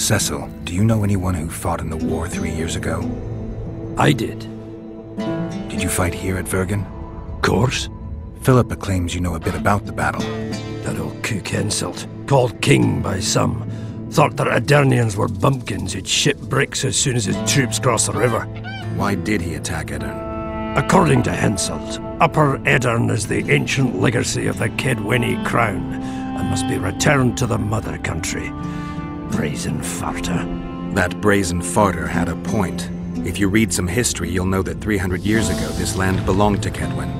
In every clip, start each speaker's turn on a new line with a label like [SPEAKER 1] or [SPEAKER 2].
[SPEAKER 1] Cecil, do you know anyone who fought in the war 3 years ago?
[SPEAKER 2] I did.
[SPEAKER 1] Did you fight here at Vergen?
[SPEAKER 2] Course.
[SPEAKER 1] Philippa claims you know a bit about the battle.
[SPEAKER 2] That old cook insult, called king by some, thought that Adernians were bumpkins who'd ship bricks as soon as his troops crossed the river.
[SPEAKER 1] Why did he attack Edirn?
[SPEAKER 2] According to Henselt, Upper Edirn is the ancient legacy of the Kedweni crown and must be returned to the mother country. Brazen farter.
[SPEAKER 1] That brazen farter had a point. If you read some history, you'll know that 300 years ago this land belonged to Kedwen.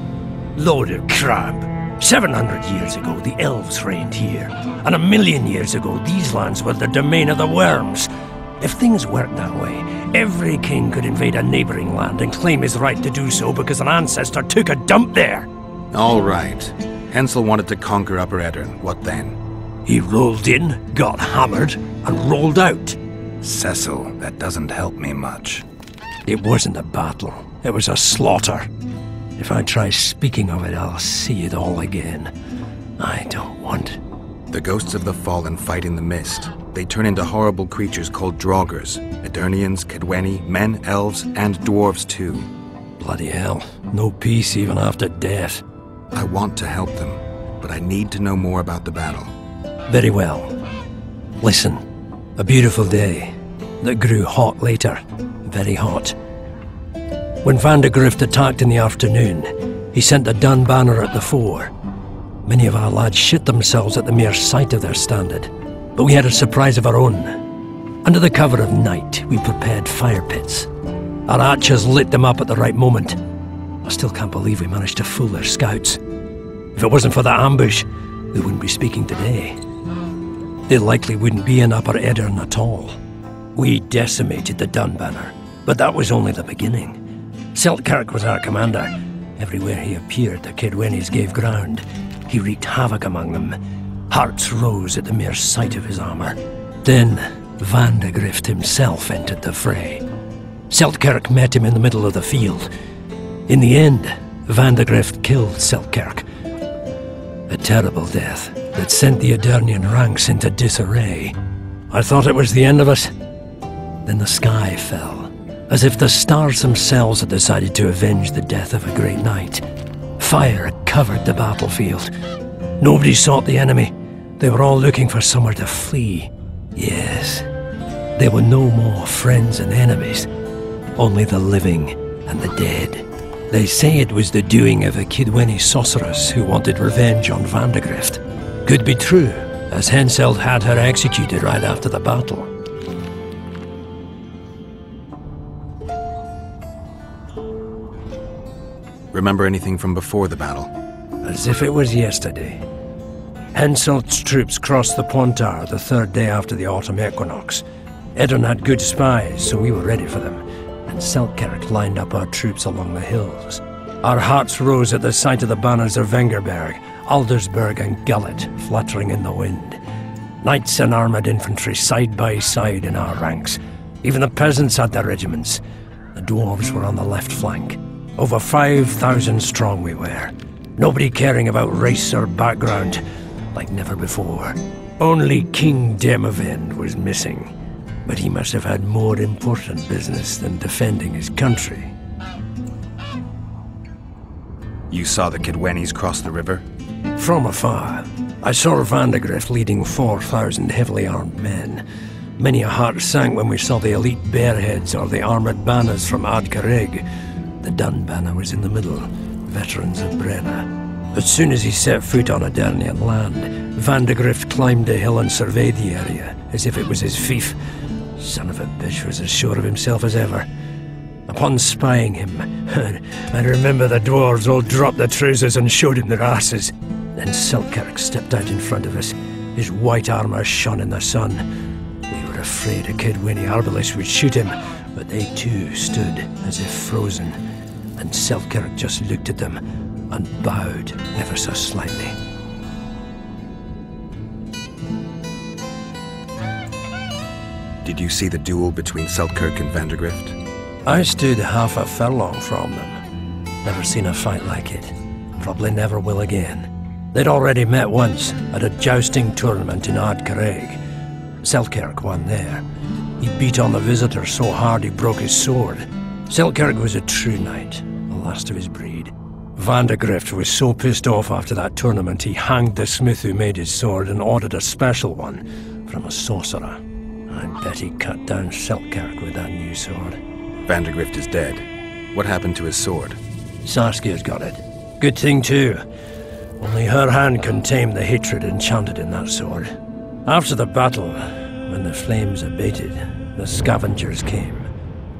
[SPEAKER 2] Load of crap. 700 years ago, the elves reigned here. And 1,000,000 years ago, these lands were the domain of the worms. If things worked that way, every king could invade a neighboring land and claim his right to do so because an ancestor took a dump there.
[SPEAKER 1] All right. Hensel wanted to conquer Upper Edirn. What then?
[SPEAKER 2] He rolled in, got hammered, and rolled out.
[SPEAKER 1] Cecil, that doesn't help me much.
[SPEAKER 2] It wasn't a battle. It was a slaughter. If I try speaking of it, I'll see it all again. I don't want.
[SPEAKER 1] The ghosts of the fallen fight in the mist. They turn into horrible creatures called Draugrs. Edirnians, Kedweni, men, elves, and dwarves too.
[SPEAKER 2] Bloody hell. No peace even after death.
[SPEAKER 1] I want to help them, but I need to know more about the battle.
[SPEAKER 2] Very well. Listen. A beautiful day that grew hot later. Very hot. When Vandegrift attacked in the afternoon, he sent a dun banner at the fore. Many of our lads shit themselves at the mere sight of their standard, but we had a surprise of our own. Under the cover of night, we prepared fire pits. Our archers lit them up at the right moment. I still can't believe we managed to fool their scouts. If it wasn't for that ambush, we wouldn't be speaking today. They likely wouldn't be in Upper Edirn at all. We decimated the dun banner, but that was only the beginning. Seltkirk was our commander. Everywhere he appeared, the Kedwenis gave ground. He wreaked havoc among them. Hearts rose at the mere sight of his armor. Then, Vandegrift himself entered the fray. Seltkirk met him in the middle of the field. In the end, Vandegrift killed Seltkirk. A terrible death that sent the Adernian ranks into disarray. I thought it was the end of us. Then the sky fell, as if the stars themselves had decided to avenge the death of a great knight. Fire covered the battlefield. Nobody sought the enemy. They were all looking for somewhere to flee. Yes, there were no more friends and enemies, only the living and the dead. They say it was the doing of a Kedweni sorceress who wanted revenge on Vandegrift. Could be true, as Henselt had her executed right after the battle.
[SPEAKER 1] Remember anything from before the battle?
[SPEAKER 2] As if it was yesterday. Henselt's troops crossed the Pointar the third day after the autumn equinox. Edirn had good spies, so we were ready for them, and Seltkirk lined up our troops along the hills. Our hearts rose at the sight of the banners of Vengerberg, Aldersberg and Gullet fluttering in the wind. Knights and armoured infantry side by side in our ranks. Even the peasants had their regiments. The dwarves were on the left flank. Over 5,000 strong we were. Nobody caring about race or background, like never before. Only King Demavend was missing, but he must have had more important business than defending his country.
[SPEAKER 1] You saw the Kedwenis cross the river?
[SPEAKER 2] From afar, I saw Vandegrift leading 4,000 heavily armed men. Many a heart sank when we saw the elite bearheads or the armoured banners from Ardcarrig. The dun banner was in the middle, veterans of Brenna. As soon as he set foot on Adernian land, Vandegrift climbed a hill and surveyed the area, as if it was his fief. Son of a bitch was as sure of himself as ever. Upon spying him, I remember the dwarves all dropped their trousers and showed him their asses. Then Seltkirk stepped out in front of us. His white armour shone in the sun. We were afraid a Kedweni arbalist would shoot him, but they too stood as if frozen, and Seltkirk just looked at them and bowed ever so slightly.
[SPEAKER 1] Did you see the duel between Seltkirk and Vandegrift?
[SPEAKER 2] I stood half a furlong from them. Never seen a fight like it. Probably never will again. They'd already met once at a jousting tournament in Ardcarrig. Selkirk won there. He beat on the visitor so hard he broke his sword. Selkirk was a true knight, the last of his breed. Vandegrift was so pissed off after that tournament he hanged the smith who made his sword and ordered a special one from a sorcerer. I bet he cut down Selkirk with that new sword.
[SPEAKER 1] Vandegrift is dead. What happened to his sword?
[SPEAKER 2] Saskia's got it. Good thing too. Only her hand can tame the hatred enchanted in that sword. After the battle, when the flames abated, the scavengers came.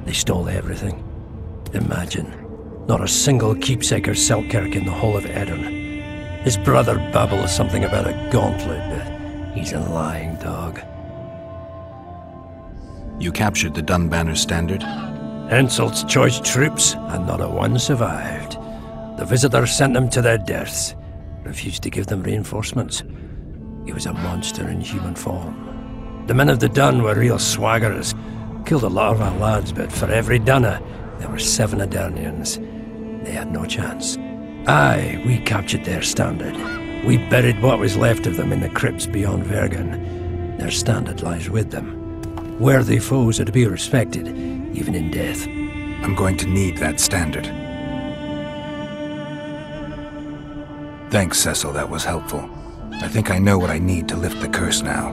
[SPEAKER 2] They stole everything. Imagine, not a single keepsake of Selkirk in the whole of Edirn. His brother babbles something about a gauntlet, but he's a lying dog.
[SPEAKER 1] You captured the Dunbanner standard?
[SPEAKER 2] Henselt's choice troops, and not a one survived. The visitors sent them to their deaths, refused to give them reinforcements. He was a monster in human form. The men of the Dun were real swaggerers. Killed a lot of our lads, but for every Dunner, there were 7 Adernians. They had no chance. Aye, we captured their standard. We buried what was left of them in the crypts beyond Vergen. Their standard lies with them. Worthy foes are to be respected, even in death.
[SPEAKER 1] I'm going to need that standard. Thanks, Cecil, that was helpful. I think I know what I need to lift the curse now.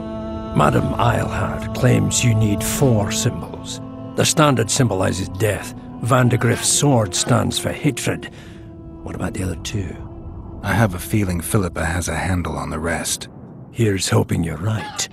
[SPEAKER 2] Madame Eilhard claims you need 4 symbols. The standard symbolizes death. Vandegrift's sword stands for hatred. What about the other 2?
[SPEAKER 1] I have a feeling Philippa has a handle on the rest.
[SPEAKER 2] Here's hoping you're right.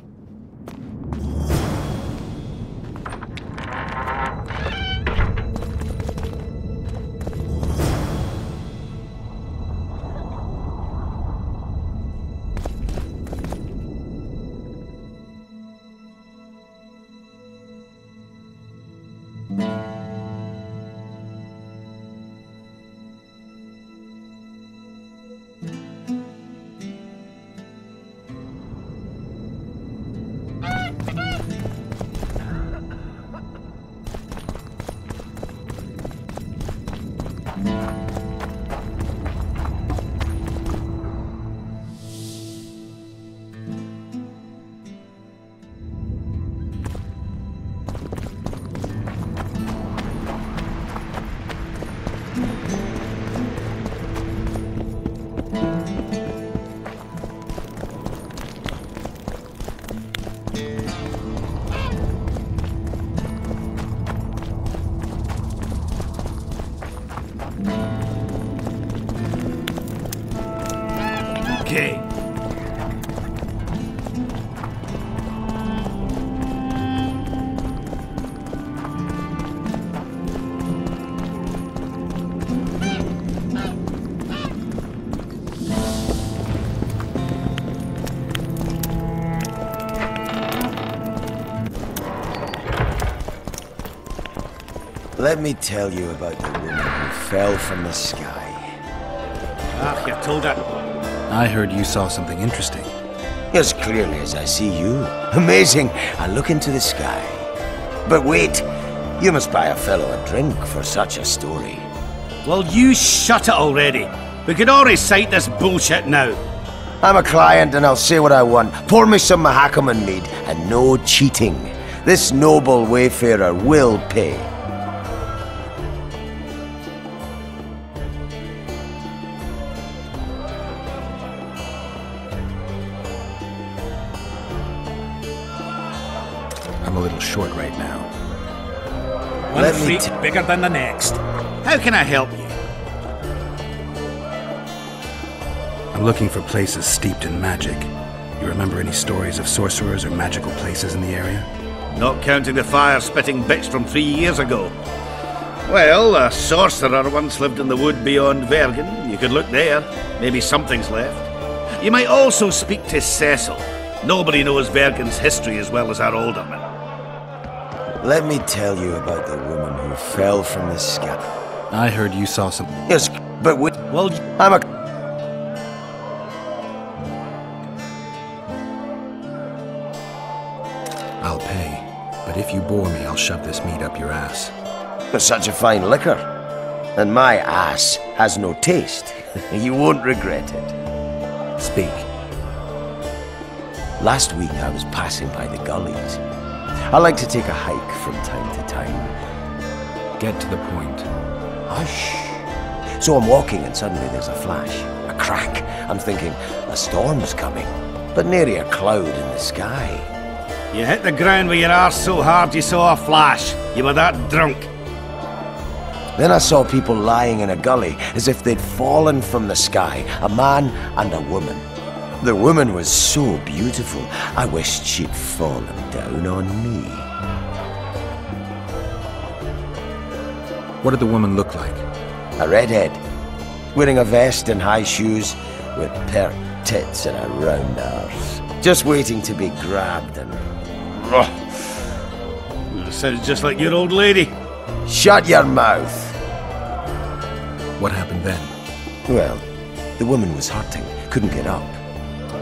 [SPEAKER 3] Okay.
[SPEAKER 4] Let me tell you about the woman who fell from the sky.
[SPEAKER 3] Ah, you told her.
[SPEAKER 1] I heard you saw something interesting.
[SPEAKER 4] As clearly as I see you. Amazing. I look into the sky. But wait, you must buy a fellow a drink for such a story.
[SPEAKER 3] Well, you shut it already. We could all recite this bullshit now.
[SPEAKER 4] I'm a client and I'll say what I want. Pour me some Mahakaman mead and no cheating. This noble wayfarer will pay.
[SPEAKER 1] I'm a little short right now.
[SPEAKER 3] One freak bigger than the next. How can I help you?
[SPEAKER 1] I'm looking for places steeped in magic. You remember any stories of sorcerers or magical places in the area?
[SPEAKER 3] Not counting the fire-spitting bitch from 3 years ago. Well, a sorcerer once lived in the wood beyond Vergen. You could look there. Maybe something's left. You might also speak to Cecil. Nobody knows Vergen's history as well as our alderman.
[SPEAKER 4] Let me tell you about the woman who fell from the sky.
[SPEAKER 1] I heard you saw some...
[SPEAKER 4] Yes, but wait.
[SPEAKER 3] Well,
[SPEAKER 4] I'm a...
[SPEAKER 1] I'll pay, but if you bore me, I'll shove this meat up your ass.
[SPEAKER 4] Such a fine liquor. And my ass has no taste. You won't regret it.
[SPEAKER 1] Speak.
[SPEAKER 4] Last week I was passing by the gullies. I like to take a hike from time to time.
[SPEAKER 1] Get to the point.
[SPEAKER 4] Hush. So I'm walking and suddenly there's a flash, a crack. I'm thinking, a storm's coming. But nary a cloud in the sky.
[SPEAKER 3] You hit the ground with your arse so hard you saw a flash. You were that drunk.
[SPEAKER 4] Then I saw people lying in a gully as if they'd fallen from the sky, a man and a woman. The woman was so beautiful, I wished she'd fallen down on me.
[SPEAKER 1] What did the woman look like?
[SPEAKER 4] A redhead, wearing a vest and high shoes, with pert tits and a round arse, just waiting to be grabbed and...
[SPEAKER 3] Sounds just like your old lady.
[SPEAKER 4] Shut your mouth!
[SPEAKER 1] What happened then?
[SPEAKER 4] Well, the woman was hurting, couldn't get up.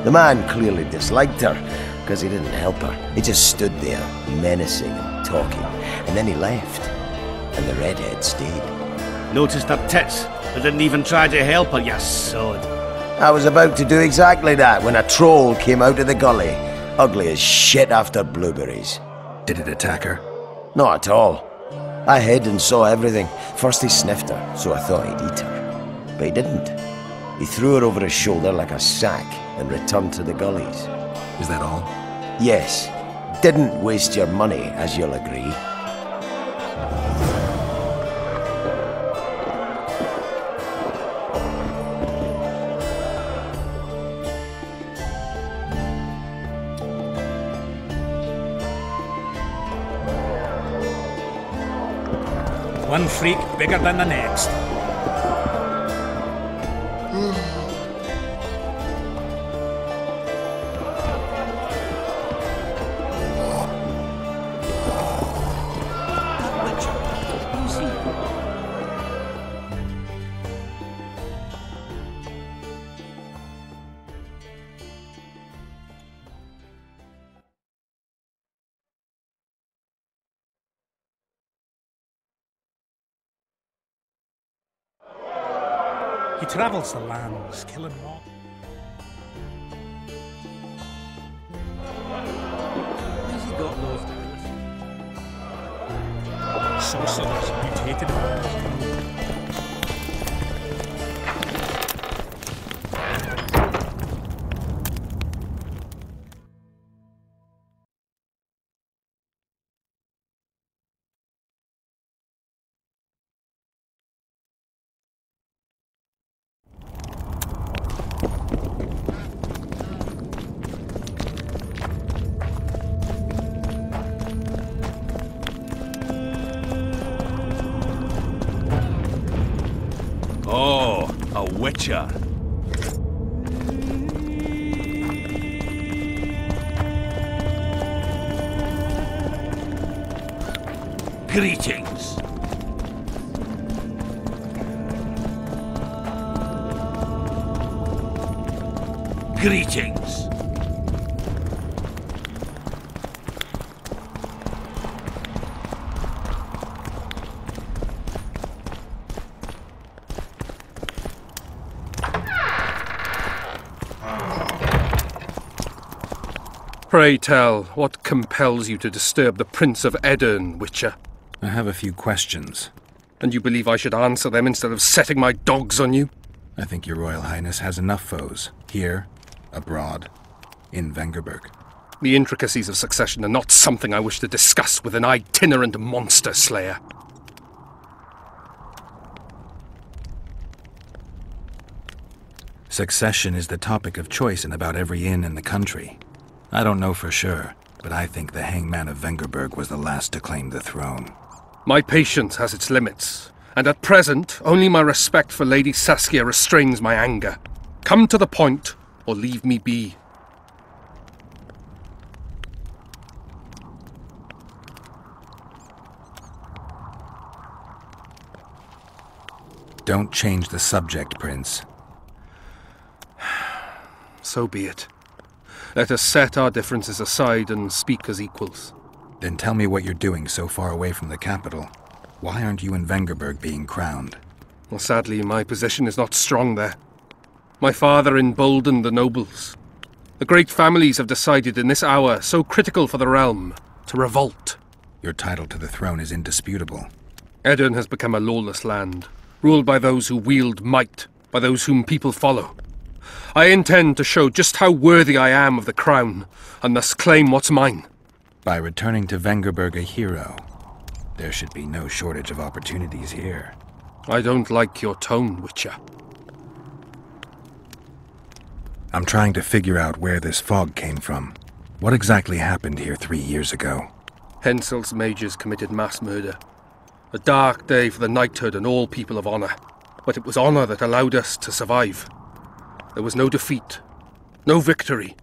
[SPEAKER 4] The man clearly disliked her, because he didn't help her. He just stood there, menacing and talking, and then he left. And the redhead stayed.
[SPEAKER 3] Noticed her tits, but didn't even try to help her, you sod.
[SPEAKER 4] I was about to do exactly that when a troll came out of the gully, ugly as shit after blueberries.
[SPEAKER 1] Did it attack her?
[SPEAKER 4] Not at all. I hid and saw everything. First he sniffed her, so I thought he'd eat her. But he didn't. He threw her over his shoulder like a sack and returned to the gullies.
[SPEAKER 1] Is that all?
[SPEAKER 4] Yes. Didn't waste your money, as you'll agree.
[SPEAKER 5] One freak bigger than the next. He travels the lands, killing more. Where's he got those? Sorcerers mutated him.
[SPEAKER 3] Oh, a witcher. Greetings. Greetings.
[SPEAKER 6] Pray tell, what compels you to disturb the Prince of Edirn, Witcher?
[SPEAKER 1] I have a few questions.
[SPEAKER 6] And you believe I should answer them instead of setting my dogs on you?
[SPEAKER 1] I think your Royal Highness has enough foes, here, abroad, in Vengerberg.
[SPEAKER 6] The intricacies of succession are not something I wish to discuss with an itinerant monster slayer.
[SPEAKER 1] Succession is the topic of choice in about every inn in the country. I don't know for sure, but I think the hangman of Vengerberg was the last to claim the throne.
[SPEAKER 6] My patience has its limits, and at present, only my respect for Lady Saskia restrains my anger. Come to the point, or leave me be.
[SPEAKER 1] Don't change the subject, Prince.
[SPEAKER 6] So be it. Let us set our differences aside and speak as equals.
[SPEAKER 1] Then tell me what you're doing so far away from the capital. Why aren't you in Vengerberg being crowned?
[SPEAKER 6] Well, sadly, my position is not strong there. My father emboldened the nobles. The great families have decided in this hour, so critical for the realm, to revolt.
[SPEAKER 1] Your title to the throne is indisputable.
[SPEAKER 6] Edirn has become a lawless land, ruled by those who wield might, by those whom people follow. I intend to show just how worthy I am of the crown, and thus claim what's mine.
[SPEAKER 1] By returning to Vengerberg a hero, there should be no shortage of opportunities here.
[SPEAKER 6] I don't like your tone, Witcher.
[SPEAKER 1] I'm trying to figure out where this fog came from. What exactly happened here 3 years ago?
[SPEAKER 6] Henselt's mages committed mass murder. A dark day for the knighthood and all people of honor. But it was honor that allowed us to survive. There was no defeat, no victory.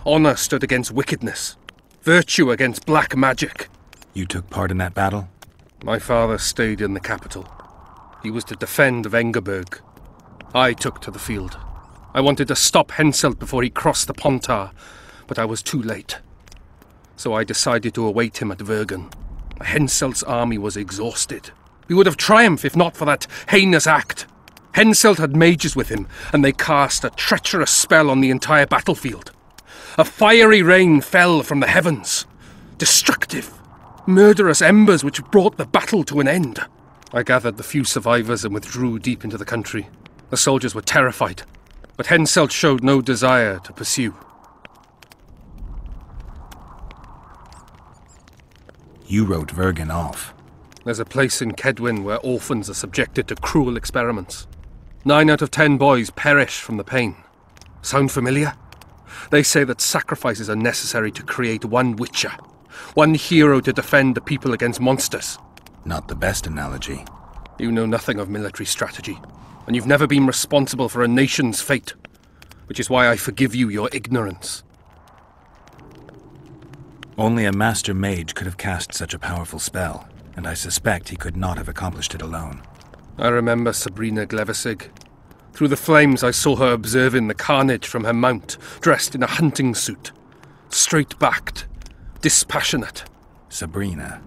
[SPEAKER 6] Honor stood against wickedness, virtue against black magic.
[SPEAKER 1] You took part in that battle?
[SPEAKER 6] My father stayed in the capital. He was to defend Vengerberg. I took to the field. I wanted to stop Henselt before he crossed the Pontar, but I was too late. So I decided to await him at Vergen. Henselt's army was exhausted. We would have triumphed if not for that heinous act. Henselt had mages with him, and they cast a treacherous spell on the entire battlefield. A fiery rain fell from the heavens. Destructive, murderous embers which brought the battle to an end. I gathered the few survivors and withdrew deep into the country. The soldiers were terrified, but Henselt showed no desire to pursue.
[SPEAKER 1] You wrote Vergen off.
[SPEAKER 6] There's a place in Kedwin where orphans are subjected to cruel experiments. 9 out of 10 boys perish from the pain. Sound familiar? They say that sacrifices are necessary to create one Witcher, one hero to defend the people against monsters.
[SPEAKER 1] Not the best analogy.
[SPEAKER 6] You know nothing of military strategy, and you've never been responsible for a nation's fate, which is why I forgive you your ignorance.
[SPEAKER 1] Only a master mage could have cast such a powerful spell, and I suspect he could not have accomplished it alone.
[SPEAKER 6] I remember Sabrina Glevissig. Through the flames I saw her observing the carnage from her mount, dressed in a hunting suit. Straight-backed, dispassionate.
[SPEAKER 1] Sabrina.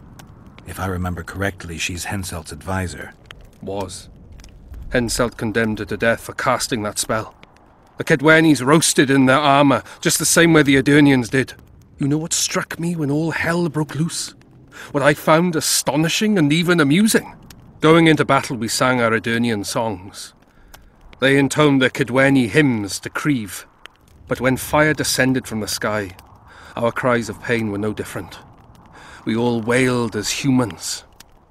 [SPEAKER 1] If I remember correctly, she's Henselt's advisor.
[SPEAKER 6] Was. Henselt condemned her to death for casting that spell. The Kedwenis roasted in their armour, just the same way the Edirnians did. You know what struck me when all hell broke loose? What I found astonishing and even amusing? Going into battle we sang our Edirnian songs. They intoned their Kedweni hymns to Creve. But when fire descended from the sky, our cries of pain were no different. We all wailed as humans.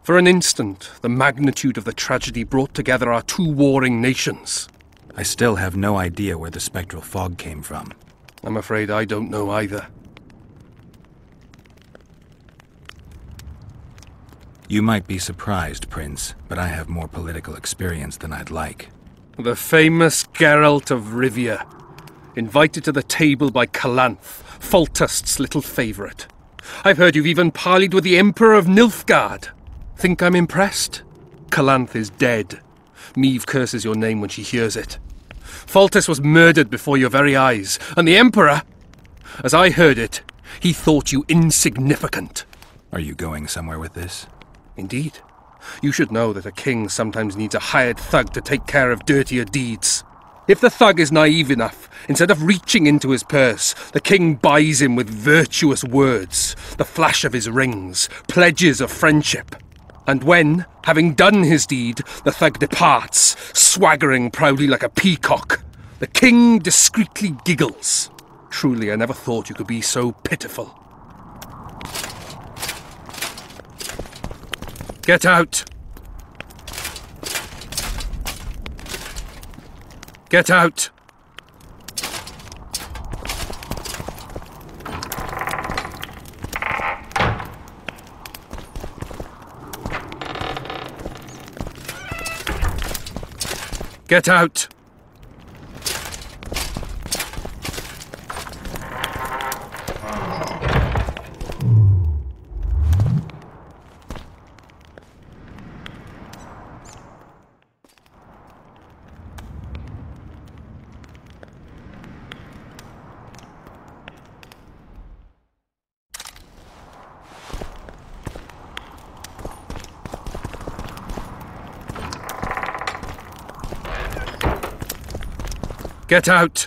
[SPEAKER 6] For an instant, the magnitude of the tragedy brought together our two warring nations.
[SPEAKER 1] I still have no idea where the spectral fog came from.
[SPEAKER 6] I'm afraid I don't know either.
[SPEAKER 1] You might be surprised, Prince, but I have more political experience than I'd like.
[SPEAKER 6] The famous Geralt of Rivia, invited to the table by Calanth, Foltest's little favourite. I've heard you've even parleyed with the Emperor of Nilfgaard. Think I'm impressed? Calanth is dead. Meve curses your name when she hears it. Foltest was murdered before your very eyes, and the Emperor, as I heard it, he thought you insignificant.
[SPEAKER 1] Are you going somewhere with this?
[SPEAKER 6] Indeed. You should know that a king sometimes needs a hired thug to take care of dirtier deeds. If the thug is naive enough, instead of reaching into his purse, the king buys him with virtuous words, the flash of his rings, pledges of friendship. And when, having done his deed, the thug departs, swaggering proudly like a peacock, the king discreetly giggles. Truly, I never thought you could be so pitiful. Get out! Get out! Get out! Get out!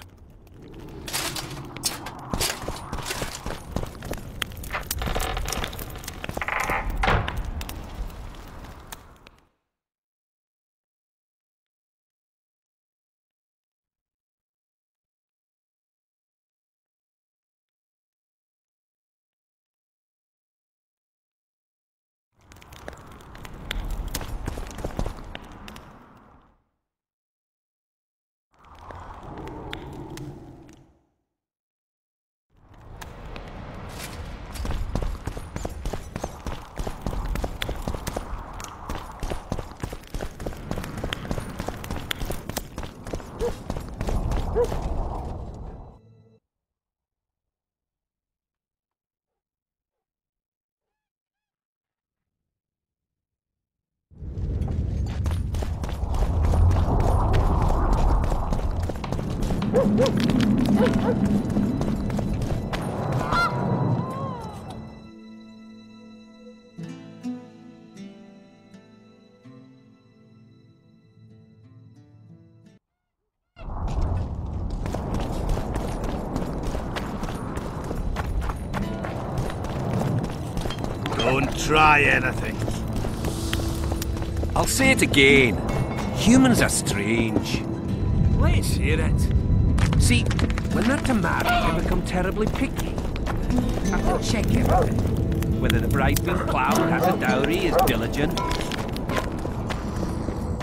[SPEAKER 3] Don't try anything.
[SPEAKER 7] I'll say it again. Humans are strange. Let's hear it. See, when they're to marry, they become terribly picky. Have to check everything. Whether the bride's been ploughed, has a dowry, is diligent.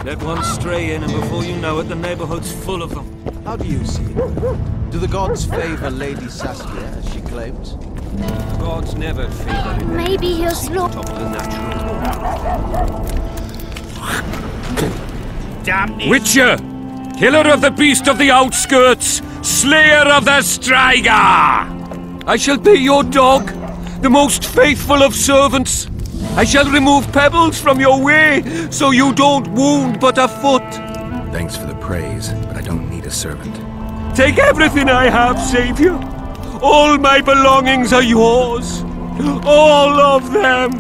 [SPEAKER 8] Let one stray in, and before you know it, the neighborhood's full of them.
[SPEAKER 9] How do you see it? Do the gods favor Lady Saskia, as she claims?
[SPEAKER 7] Gods never favor in
[SPEAKER 10] Maybe he'll slow.
[SPEAKER 7] top of the natural.
[SPEAKER 3] Damn it!
[SPEAKER 6] Witcher! Killer of the beast of the outskirts! Slayer of the Striga! I shall be your dog, the most faithful of servants. I shall remove pebbles from your way, so you don't wound but a foot.
[SPEAKER 1] Thanks for the praise, but I don't need a servant.
[SPEAKER 6] Take everything I have, Savior. All my belongings are yours. All of them.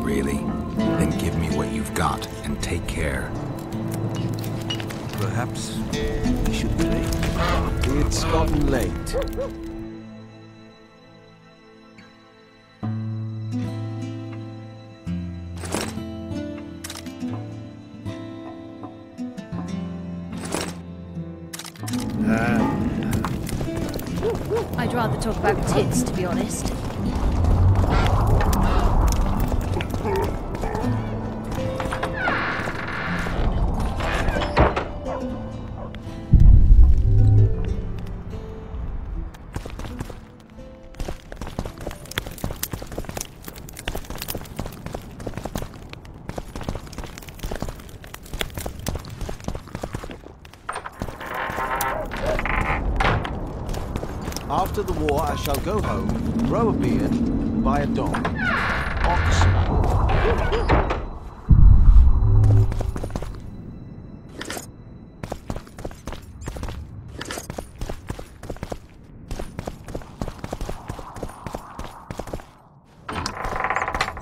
[SPEAKER 1] Really? Then give me what you've got, and take care.
[SPEAKER 9] Perhaps we should wait. It's gotten late.
[SPEAKER 10] I'd rather talk about tits, to be honest.
[SPEAKER 9] After the war, I shall go home, grow a beard, buy a dog. Ox.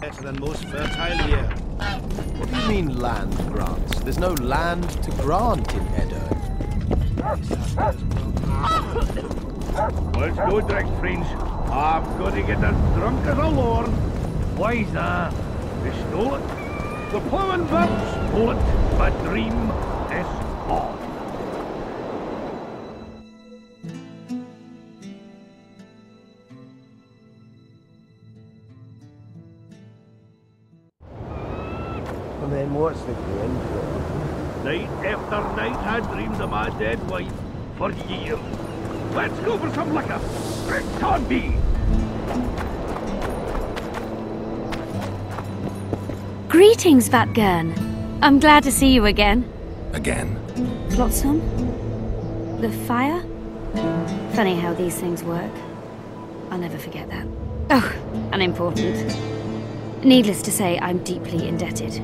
[SPEAKER 3] Better than most fertile year.
[SPEAKER 9] What do you mean land grants? There's no land to grant in Edo.
[SPEAKER 3] Let's go, drink, friends. I'm going to get as drunk as a lord. Why's that? They stole it. The plowing bird stole it. My dream is on.
[SPEAKER 4] And then what's the end for?
[SPEAKER 3] Night after night I dreamed of my dead wife for years. Let's go for some liquor. Drinks on me.
[SPEAKER 10] Greetings, Vatgern. I'm glad to see you again.
[SPEAKER 1] Again?
[SPEAKER 10] Flotsam? The fire? Funny how these things work. I'll never forget that. Oh, unimportant. Needless to say, I'm deeply indebted.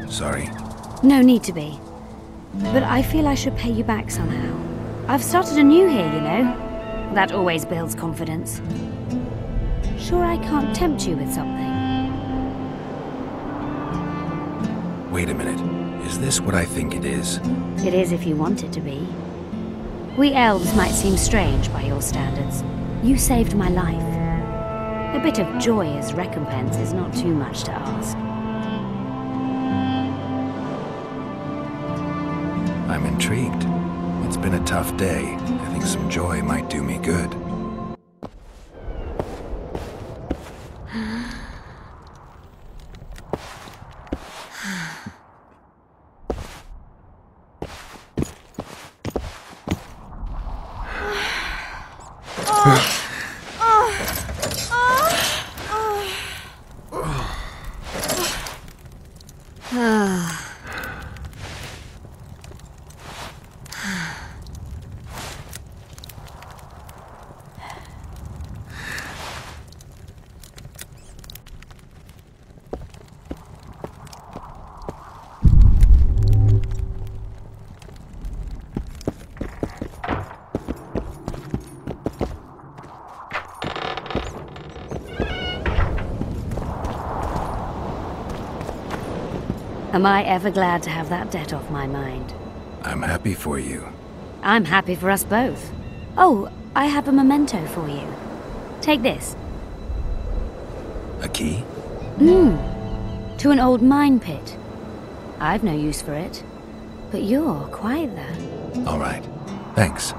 [SPEAKER 1] Sorry.
[SPEAKER 10] No need to be. But I feel I should pay you back somehow. I've started anew here, you know. That always builds confidence. Sure I can't tempt you with something?
[SPEAKER 1] Wait a minute. Is this what I think it is?
[SPEAKER 10] It is if you want it to be. We elves might seem strange by your standards. You saved my life. A bit of joy as recompense is not too much to ask.
[SPEAKER 1] I'm intrigued. It's been a tough day. I think some joy might do me good.
[SPEAKER 10] Am I ever glad to have that debt off my mind?
[SPEAKER 1] I'm happy for you.
[SPEAKER 10] I'm happy for us both. Oh, I have a memento for you. Take this.
[SPEAKER 1] A key?
[SPEAKER 10] To an old mine pit. I've no use for it, but you're quite the...
[SPEAKER 1] All right. Thanks.